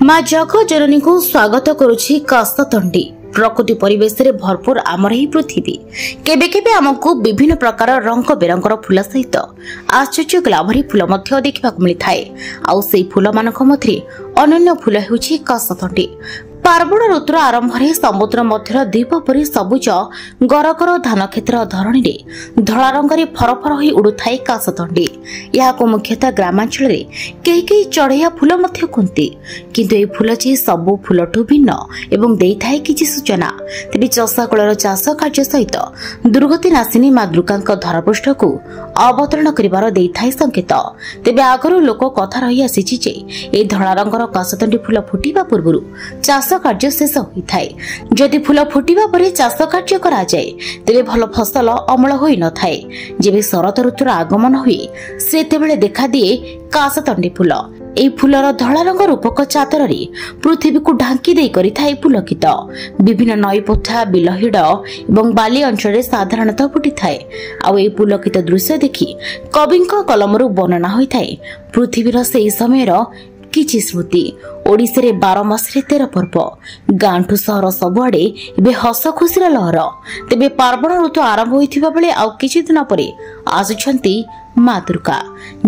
माँ जग जननी को स्वागत करुछि कासतंडी। प्रकृति परिवेश रे भरपूर आमर ही पृथ्वी केबे केबे आमको विभिन्न प्रकार रंग बेरंगर फूल सहित आश्चर्य ग्लाभरी फूल मध्य देखा मिलता है। आउ सेई फूल मानक मध्य अनन्य फूल हेउछि कासतंडी। पार्वण ऋतुर आरंभ में समुद्र मध्यर द्वीप परी सबुज गरगर धान क्षेत्र धरणी में धला रंगे फरफर हो उड़ुए कासतंडी। यह मुख्यतः ग्रामांचल कई कई चढ़ैया फूल कहते किंतु ए फूल जे सबु फूलठू भिन्न एवं देइथाय किछि सूचना। तेबे चषाकूलर चाष कार्य सहित दुर्गति नाशिनी माँ दुर्गा धरापृष्ठ को अवतरण करिवार देइथाय संकेत। तेबे आगरू लोक कथा रही आसीछि जे ए धला रंगर कासतंडी फूल फुटिबा पूर्वरु चाष कार्य शेष होइथाय। जदि फूल फुटिबा परे चाष कार्य करा जाय तेबे भल फसल अमल होई न थाए। जेबे शरत ऋतुर आगमन हुए सेतेबेले देखा दिए कासतंडी फूल। এই ফুলର ଧଳା ରଙ୍ଗ ରୂପକ ଚାଦରରେ ପୃଥିବୀକୁ ଢାଙ୍କି ଦେଇ କରିଥାଏ ପୁଲକିତ। ବିଭିନ୍ନ ନଈ ପୋଥା ବିଲହିଡ ଏବଂ ବାଲି ଅଞ୍ଚଳରେ ସାଧାରଣତଃ ଫୁଟିଥାଏ। ଆଉ ଏହି ପୁଲକିତ ଦୃଶ୍ୟ ଦେଖି କବିଙ୍କ କଲମରୁ ବର୍ଣ୍ଣନା ହୋଇଥାଏ ପୃଥିବୀର ସେହି ସମୟର କିଛି ସ୍ମୃତି। ओडिशा 12 मासरे 13 पर्व गांठू सहर सबुआडे एबे हस खुशीर लहर। तेबे पार्वण ऋतु आरंभ होइथिबा बेले आउ किछि दिन परे आसुछंती माँ दुर्गा।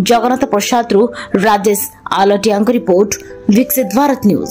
जगन्नाथ प्रसाद रु राजेश आलटिया रिपोर्ट विकसित भारत न्यूज।